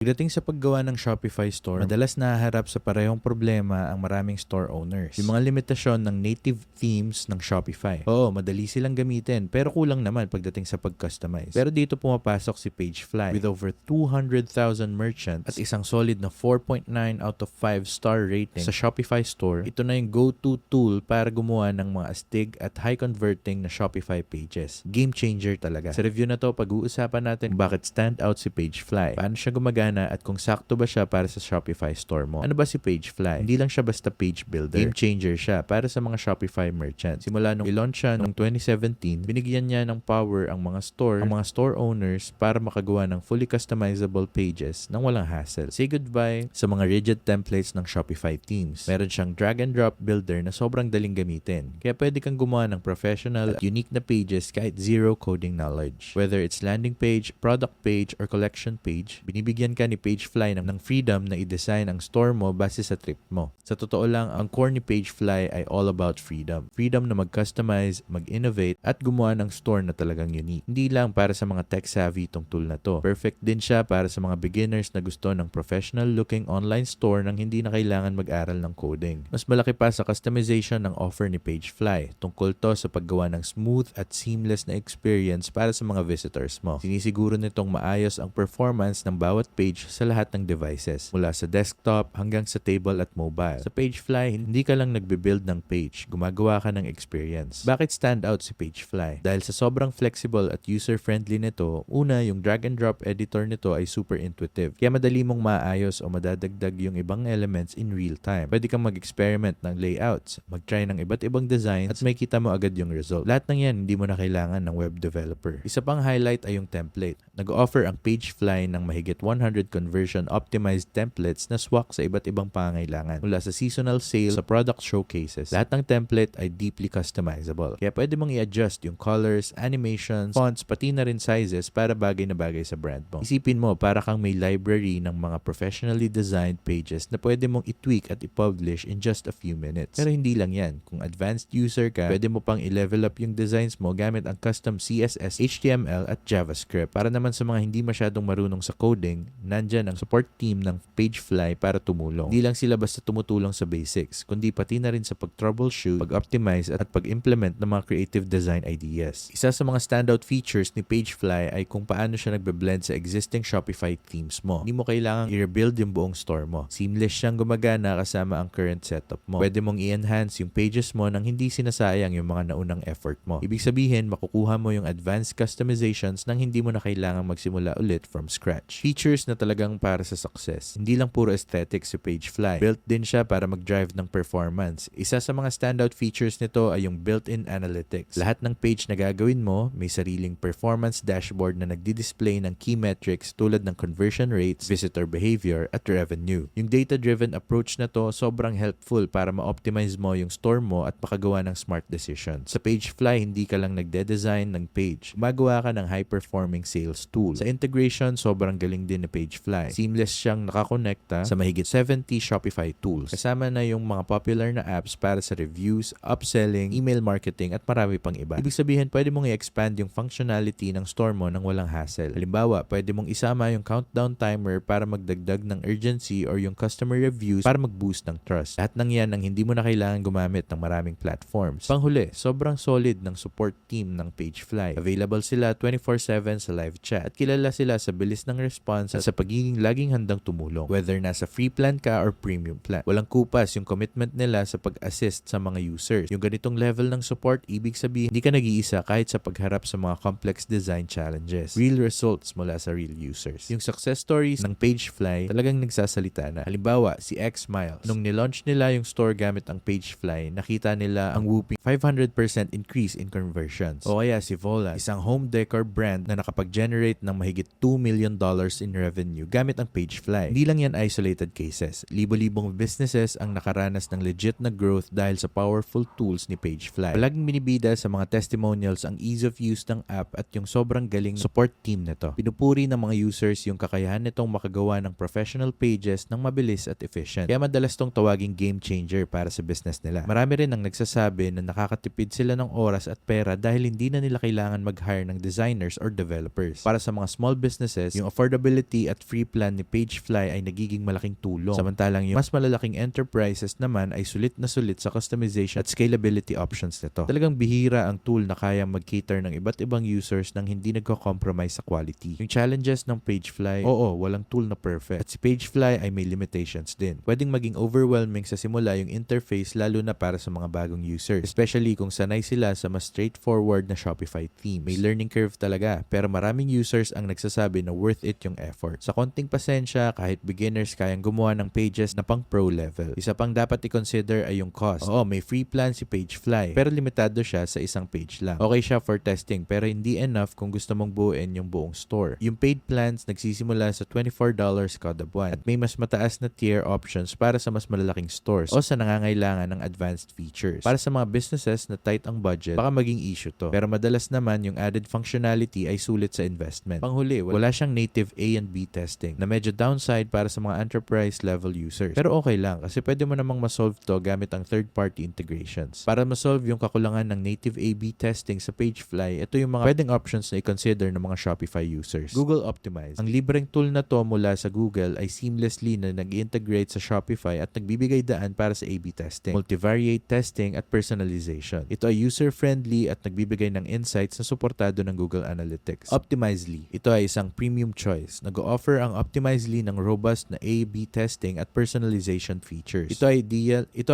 Pagdating sa paggawa ng Shopify store, madalas nahaharap sa parehong problema ang maraming store owners. Yung mga limitasyon ng native themes ng Shopify. Oo, madali silang gamitin, pero kulang naman pagdating sa pag-customize. Pero dito pumapasok si Pagefly. With over 200,000 merchants at isang solid na 4.9 out of 5 star rating sa Shopify store, ito na yung go-to tool para gumawa ng mga astig at high-converting na Shopify pages. Game changer talaga. Sa review na to, pag-uusapan natin bakit stand out si Pagefly, paano siya gumagana at kung sakto ba siya para sa Shopify store mo. Ano ba si Pagefly? Hindi lang siya basta page builder. Game changer siya para sa mga Shopify merchants. Simula nung i-launch siya noong 2017, binigyan niya ng power ang mga store owners para makagawa ng fully customizable pages nang walang hassle. Say goodbye sa mga rigid templates ng Shopify themes. Meron siyang drag and drop builder na sobrang daling gamitin. Kaya pwede kang gumawa ng professional at unique na pages kahit zero coding knowledge. Whether it's landing page, product page, or collection page, binibigyan ka ni Pagefly ng freedom na i-design ang store mo base sa trip mo. Sa totoo lang, ang core ni Pagefly ay all about freedom. Freedom na mag-customize, mag-innovate, at gumawa ng store na talagang unique. Hindi lang para sa mga tech-savvy itong tool na to. Perfect din siya para sa mga beginners na gusto ng professional-looking online store nang hindi na kailangan mag-aral ng coding. Mas malaki pa sa customization ng offer ni Pagefly. Tungkol to sa paggawa ng smooth at seamless na experience para sa mga visitors mo. Sinisiguro nitong maayos ang performance ng bawat page sa lahat ng devices, mula sa desktop hanggang sa table at mobile. Sa Pagefly, hindi ka lang nagbe-build ng page, gumagawa ka ng experience. Bakit stand out si Pagefly? Dahil sa sobrang flexible at user-friendly nito, una, yung drag and drop editor nito ay super intuitive. Kaya madali mong maayos o madadagdag yung ibang elements in real time. Pwede kang mag-experiment ng layouts, mag-try ng iba't ibang designs, at may kita mo agad yung result. Lahat ng yan, hindi mo na kailangan ng web developer. Isa pang highlight ay yung template. Nag-offer ang Pagefly ng mahigit 100 conversion optimized templates na swak sa iba't ibang pangailangan. Mula sa seasonal sale sa product showcases, lahat ng template ay deeply customizable. Kaya pwede mong i-adjust yung colors, animations, fonts, pati na rin sizes para bagay na bagay sa brand mo. Isipin mo, para kang may library ng mga professionally designed pages na pwede mong i-tweak at i-publish in just a few minutes. Pero hindi lang yan. Kung advanced user ka, pwede mo pang i-level up yung designs mo gamit ang custom CSS, HTML at JavaScript. Para naman sa mga hindi masyadong marunong sa coding, nandyan ang support team ng Pagefly para tumulong. Hindi lang sila basta tumutulong sa basics, kundi pati na rin sa pag-troubleshoot, pag-optimize at pag-implement ng mga creative design ideas. Isa sa mga standout features ni Pagefly ay kung paano siya nagbe-blend sa existing Shopify themes mo. Hindi mo kailangang i-rebuild yung buong store mo. Seamless siyang gumagana kasama ang current setup mo. Pwede mong i-enhance yung pages mo nang hindi sinasayang yung mga naunang effort mo. Ibig sabihin, makukuha mo yung advanced customizations nang hindi mo na kailangang magsimula ulit from scratch. Features na talagang para sa success. Hindi lang puro aesthetics si Pagefly. Built din siya para mag-drive ng performance. Isa sa mga standout features nito ay yung built-in analytics. Lahat ng page na gagawin mo, may sariling performance dashboard na nagdi-display ng key metrics tulad ng conversion rates, visitor behavior, at revenue. Yung data-driven approach na to sobrang helpful para ma-optimize mo yung store mo at makagawa ng smart decisions. Sa Pagefly, hindi ka lang nagde-design ng page. Gumagawa ka ng high-performing sales tool. Sa integration, sobrang galing din ni Pagefly. Seamless siyang nakakonekta sa mahigit 70 Shopify tools. Kasama na yung mga popular na apps para sa reviews, upselling, email marketing, at marami pang iba. Ibig sabihin, pwede mong i-expand yung functionality ng store mo nang walang hassle. Halimbawa, pwede mong isama yung countdown timer para magdagdag ng urgency or yung customer reviews para mag-boost ng trust. Lahat ng yan ang hindi mo na kailangan gumamit ng maraming platforms. Panghuli, sobrang solid ng support team ng Pagefly. Available sila 24/7 sa live chat at kilala sila sa bilis ng response at sa pagiging laging handang tumulong. Whether nasa free plan ka or premium plan. Walang kupas yung commitment nila sa pag-assist sa mga users. Yung ganitong level ng support, ibig sabihin, hindi ka nag-iisa kahit sa pagharap sa mga complex design challenges. Real results mula sa real users. Yung success stories ng Pagefly talagang nagsasalita na. Halimbawa, si X-Miles. Nung nilaunch nila yung store gamit ang Pagefly, nakita nila ang whooping 500% increase in conversions. O kaya si Vola, isang home decor brand na nakapag-generate ng mahigit $2 million in revenue gamit ang Pagefly. Hindi lang yan isolated cases. Libo-libong businesses ang nakaranas ng legit na growth dahil sa powerful tools ni Pagefly. Palaging binibida sa mga testimonials ang ease of use ng app at yung sobrang galing support team nito. Pinupuri ng mga users yung kakayahan nitong makagawa ng professional pages ng mabilis at efficient. Kaya madalas tong tawaging game changer para sa business nila. Marami rin ang nagsasabi na nakakatipid sila ng oras at pera dahil hindi na nila kailangan mag-hire ng designers or developers. Para sa mga small businesses, yung affordability at free plan ni Pagefly ay nagiging malaking tulong. Samantalang yung mas malalaking enterprises naman ay sulit na sulit sa customization at scalability options nito. Talagang bihira ang tool na kayang mag-cater ng iba't ibang users nang hindi nagko-compromise sa quality. Yung challenges ng Pagefly, oo, walang tool na perfect. At si Pagefly ay may limitations din. Pwedeng maging overwhelming sa simula yung interface lalo na para sa mga bagong users. Especially kung sanay sila sa mas straightforward na Shopify themes. May learning curve talaga, pero maraming users ang nagsasabi na worth it yung effort. Sa konting pasensya, kahit beginners kayang gumawa ng pages na pang pro level. Isa pang dapat i-consider ay yung cost. Oo, may free plan si Pagefly, pero limitado siya sa isang page lang. Okay siya for testing, pero hindi enough kung gusto mong buuin yung buong store. Yung paid plans nagsisimula sa $24 kada buwan at may mas mataas na tier options para sa mas malalaking stores o sa nangangailangan ng advanced features. Para sa mga businesses na tight ang budget, baka maging issue to. Pero madalas naman yung added functionality ay sulit sa investment. Panghuli, wala siyang native A and B testing na medyo downside para sa mga enterprise level users. Pero okay lang kasi pwede mo namang masolve to gamit ang third-party integrations. Para masolve yung kakulangan ng native A/B testing sa Pagefly, ito yung mga pwedeng options na i-consider ng mga Shopify users. Google Optimize. Ang libreng tool na to mula sa Google ay seamlessly na nag-integrate sa Shopify at nagbibigay daan para sa A/B testing, multivariate testing at personalization. Ito ay user-friendly at nagbibigay ng insights na suportado ng Google Analytics. Optimizely. Ito ay isang premium choice. Nag-o-offer ang Optimizely ng robust na A/B testing at personalization features. Ito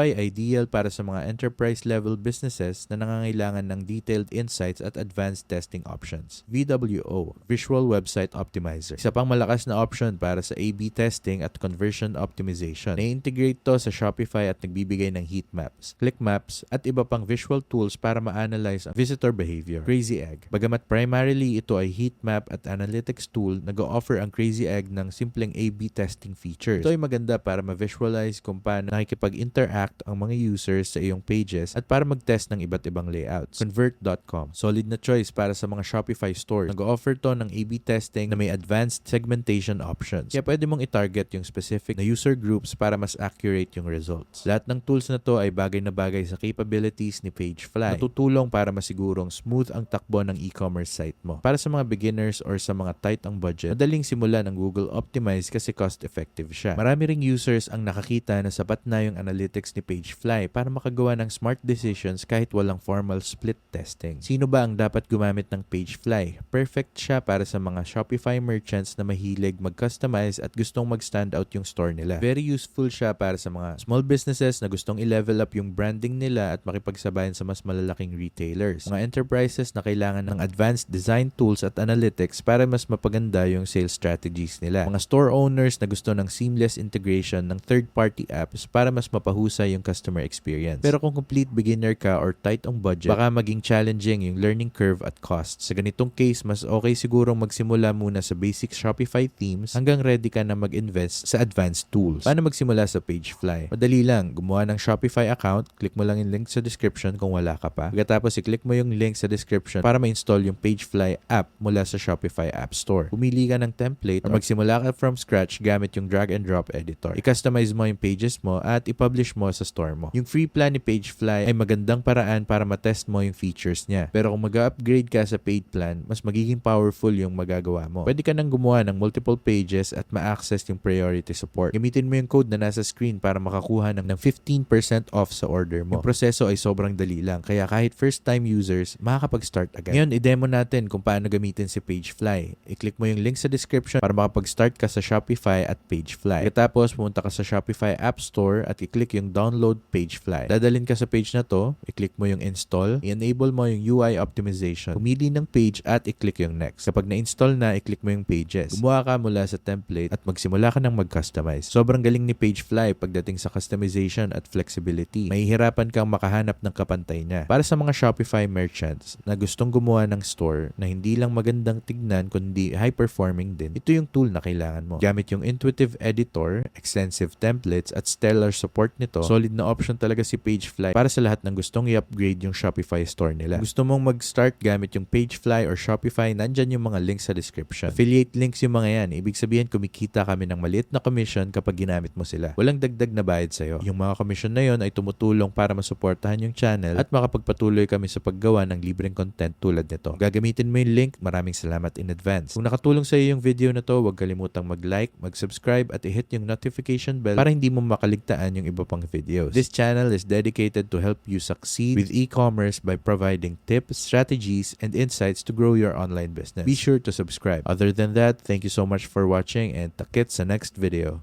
ay ideal para sa mga enterprise level businesses na nangangailangan ng detailed insights at advanced testing options. VWO, Visual Website Optimizer. Isa pang malakas na option para sa A/B testing at conversion optimization. Na-integrate to sa Shopify at nagbibigay ng heat maps, click maps, at iba pang visual tools para ma-analyze ang visitor behavior. Crazy Egg. Bagamat primarily ito ay heat map at analytics tool, nag-o-offer ang Crazy Egg ng simpleng A/B testing features. Ito ay maganda para ma-visualize kung paano nakikipag-interact ang mga users sa iyong pages at para mag-test ng iba't ibang layouts. Convert.com. Solid na choice para sa mga Shopify stores. Nag-o-offer to ng A/B testing na may advanced segmentation options. Kaya pwede mong i-target yung specific na user groups para mas accurate yung results. Lahat ng tools na to ay bagay na bagay sa capabilities ni Pagefly. Natutulong para masigurong smooth ang takbo ng e-commerce site mo. Para sa mga beginners or sa mga tight ang budget, madaling simulan ang Google Optimize kasi cost-effective siya. Marami ring users ang nakakita na sapat na yung analytics ni Pagefly para makagawa ng smart decisions kahit walang formal split testing. Sino ba ang dapat gumamit ng Pagefly? Perfect siya para sa mga Shopify merchants na mahilig mag-customize at gustong mag-stand out yung store nila. Very useful siya para sa mga small businesses na gustong i-level up yung branding nila at makipagsabayan sa mas malalaking retailers. Mga enterprises na kailangan ng advanced design tools at analytics para mas mapaganda yung sales strategies nila. Mga store owners na gusto ng seamless integration ng third-party apps para mas mapahusay yung customer experience. Pero kung complete beginner ka or tight ang budget, baka maging challenging yung learning curve at cost. Sa ganitong case, mas okay sigurong magsimula muna sa basic Shopify themes hanggang ready ka na mag-invest sa advanced tools. Paano magsimula sa Pagefly? Madali lang. Gumawa ng Shopify account, click mo lang yung link sa description kung wala ka pa. Pagkatapos, i-click mo yung link sa description para ma-install yung Pagefly app mula sa Shopify App Store. Pumili ka ng template or magsimula ka from scratch gamit yung drag and drop editor. I-customize mo yung pages mo at i-publish mo sa store mo. Yung free plan ni Pagefly ay magandang paraan para matest mo yung features niya. Pero kung mag-upgrade ka sa paid plan, mas magiging powerful yung magagawa mo. Pwede ka nang gumawa ng multiple pages at ma-access yung priority support. Gamitin mo yung code na nasa screen para makakuha ng 15% off sa order mo. Yung proseso ay sobrang dali lang, kaya kahit first-time users, makakapag-start agad. Ngayon, i-demo natin kung paano gamitin si Pagefly. I-click mo yung link sa description para makapag-start ka sa Shopify at Pagefly. Tapos, pumunta ka sa Shopify App Store at i-click yung download Pagefly. Dadalhin ka sa page na to, i-click mo yung install, i-enable mo yung UI optimization, pumili ng page at i-click yung next. Kapag na-install na, i-click mo yung pages. Gumawa ka mula sa template at magsimula ka ng mag-customize. Sobrang galing ni Pagefly pagdating sa customization at flexibility. Mahihirapan kang makahanap ng kapantay niya. Para sa mga Shopify merchants na gustong gumawa ng store na hindi lang magandang tignan kundi high-performing din, ito yung tool na kailangan mo. Gamit yung intuitive editor, extensive templates at stellar support nito, solid na option talaga si Pagefly para sa lahat ng gustong i-upgrade yung Shopify store nila. Gusto mong mag-start gamit yung Pagefly or Shopify, nandyan yung mga links sa description. Affiliate links yung mga yan. Ibig sabihin, kumikita kami ng maliit na commission kapag ginamit mo sila. Walang dagdag na bayad sa'yo. Yung mga commission na yon ay tumutulong para masuportahan yung channel at makapagpatuloy kami sa paggawa ng libreng content tulad nito. Gagamitin mo yung link. Maraming salamat in advance. Kung nakatulong sa iyo yung video na na to, huwag kalimutang mag-like, mag-subscribe at i-hit yung notification bell para hindi mo makaligtaan yung iba pang videos. This channel is dedicated to help you succeed with e-commerce by providing tips, strategies, and insights to grow your online business. Be sure to subscribe. Other than that, thank you so much for watching and takit sa next video.